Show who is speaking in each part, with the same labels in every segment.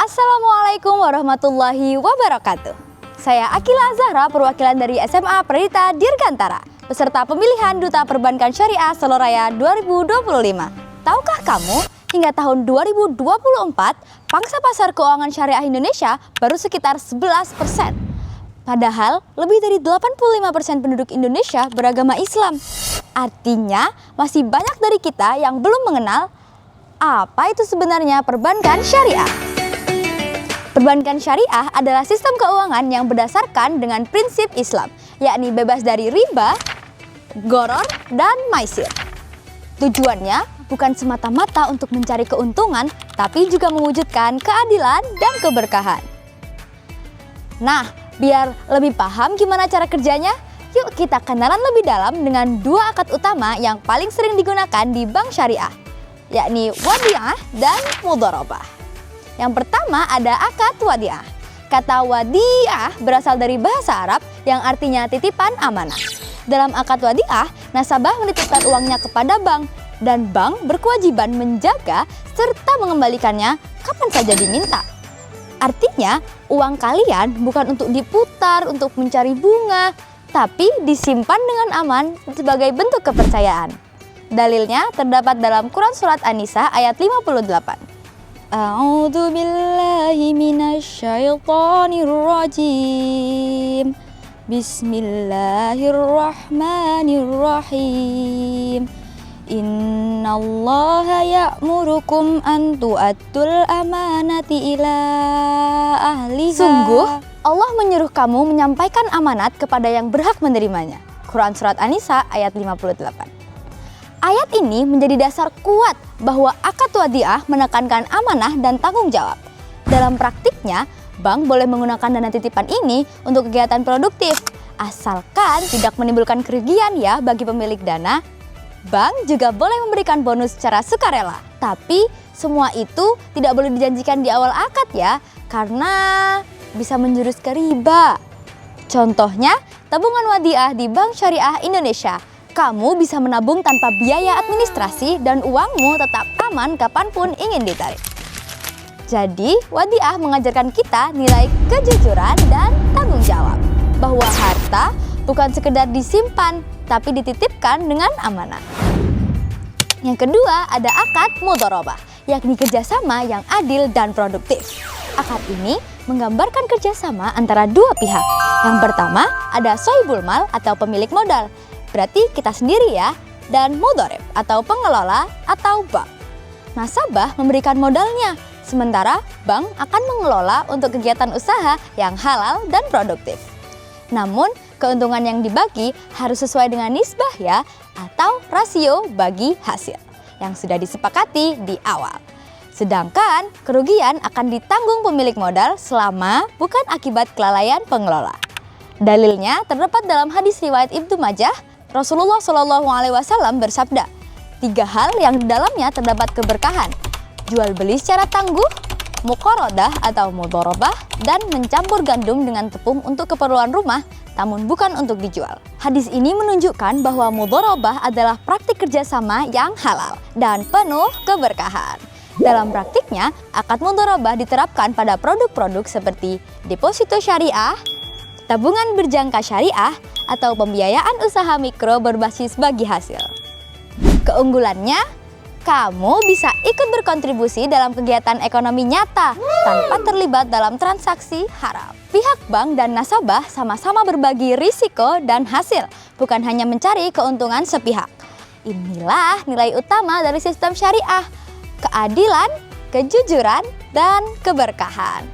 Speaker 1: Assalamualaikum warahmatullahi wabarakatuh. Saya Akila Zahra, perwakilan dari SMA Pradita Dirgantara, peserta pemilihan Duta Perbankan Syariah Soloraya 2025. Tahukah kamu, hingga tahun 2024, pangsa pasar keuangan syariah Indonesia baru sekitar 11%. Padahal lebih dari 85% penduduk Indonesia beragama Islam. Artinya, masih banyak dari kita yang belum mengenal apa itu sebenarnya perbankan syariah. Perbankan syariah adalah sistem keuangan yang berdasarkan dengan prinsip Islam, yakni bebas dari riba, gharar, dan maisir. Tujuannya bukan semata-mata untuk mencari keuntungan, tapi juga mewujudkan keadilan dan keberkahan. Nah, biar lebih paham gimana cara kerjanya, yuk kita kenalan lebih dalam dengan dua akad utama yang paling sering digunakan di bank syariah, yakni wadi'ah dan mudharabah. Yang pertama ada akad wadi'ah. Kata wadi'ah berasal dari bahasa Arab yang artinya titipan amanah. Dalam akad wadi'ah, nasabah menitipkan uangnya kepada bank dan bank berkewajiban menjaga serta mengembalikannya kapan saja diminta. Artinya, uang kalian bukan untuk diputar untuk mencari bunga, tapi disimpan dengan aman sebagai bentuk kepercayaan. Dalilnya terdapat dalam Quran Surat An-Nisa ayat 58. A'udzu billahi minasyaitonir rajim. Bismillahirrahmanirrahim. Innallaha ya'murukum an tu'addul amanati ila ahliha. Sungguh, Allah menyuruh kamu menyampaikan amanat kepada yang berhak menerimanya. Quran Surat An-Nisa ayat 58. Ayat ini menjadi dasar kuat bahwa akad wadi'ah menekankan amanah dan tanggung jawab. Dalam praktiknya, bank boleh menggunakan dana titipan ini untuk kegiatan produktif, asalkan tidak menimbulkan kerugian ya bagi pemilik dana. Bank juga boleh memberikan bonus secara sukarela, tapi semua itu tidak boleh dijanjikan di awal akad ya, karena bisa menjurus ke riba. Contohnya, tabungan wadi'ah di Bank Syariah Indonesia. Kamu bisa menabung tanpa biaya administrasi dan uangmu tetap aman kapanpun ingin ditarik. Jadi, wadi'ah mengajarkan kita nilai kejujuran dan tanggung jawab. Bahwa harta bukan sekedar disimpan, tapi dititipkan dengan amanah. Yang kedua, ada akad mudharabah, yakni kerjasama yang adil dan produktif. Akad ini menggambarkan kerjasama antara dua pihak. Yang pertama, ada sohibul mal atau pemilik modal. Berarti kita sendiri ya, dan mudharib atau pengelola atau bank. Nasabah memberikan modalnya, sementara bank akan mengelola untuk kegiatan usaha yang halal dan produktif. Namun, keuntungan yang dibagi harus sesuai dengan nisbah ya, atau rasio bagi hasil yang sudah disepakati di awal. Sedangkan kerugian akan ditanggung pemilik modal selama bukan akibat kelalaian pengelola. Dalilnya terdapat dalam hadis riwayat Ibnu Majah. Rasulullah SAW bersabda, 3 hal yang di dalamnya terdapat keberkahan: jual beli secara tangguh, muqaradah atau mudharabah, dan mencampur gandum dengan tepung untuk keperluan rumah, namun bukan untuk dijual. Hadis ini menunjukkan bahwa mudharabah adalah praktik kerjasama yang halal dan penuh keberkahan. Dalam praktiknya, akad mudharabah diterapkan pada produk-produk seperti deposito syariah, tabungan berjangka syariah, atau pembiayaan usaha mikro berbasis bagi hasil. Keunggulannya, kamu bisa ikut berkontribusi dalam kegiatan ekonomi nyata tanpa terlibat dalam transaksi haram. Pihak bank dan nasabah sama-sama berbagi risiko dan hasil, bukan hanya mencari keuntungan sepihak. Inilah nilai utama dari sistem syariah: keadilan, kejujuran, dan keberkahan.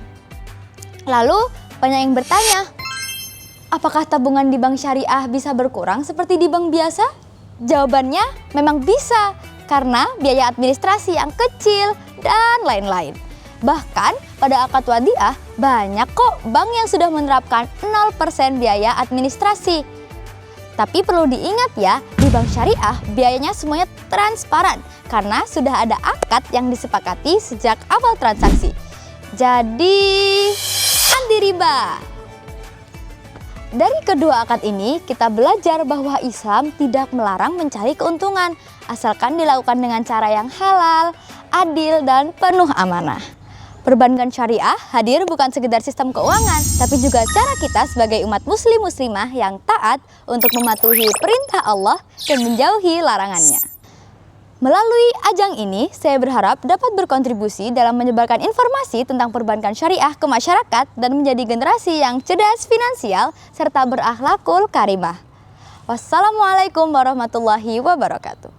Speaker 1: Lalu, banyak yang bertanya, apakah tabungan di bank syariah bisa berkurang seperti di bank biasa? Jawabannya memang bisa, karena biaya administrasi yang kecil dan lain-lain. Bahkan pada akad wadi'ah, banyak kok bank yang sudah menerapkan 0% biaya administrasi. Tapi perlu diingat ya, di bank syariah biayanya semuanya transparan, karena sudah ada akad yang disepakati sejak awal transaksi. Jadi, anti riba. Dari kedua akad ini, kita belajar bahwa Islam tidak melarang mencari keuntungan, asalkan dilakukan dengan cara yang halal, adil, dan penuh amanah. Perbankan syariah hadir bukan sekedar sistem keuangan, tapi juga cara kita sebagai umat muslim-muslimah yang taat untuk mematuhi perintah Allah dan menjauhi larangannya. Melalui ajang ini, saya berharap dapat berkontribusi dalam menyebarkan informasi tentang perbankan syariah ke masyarakat dan menjadi generasi yang cerdas finansial serta berakhlakul karimah. Wassalamualaikum warahmatullahi wabarakatuh.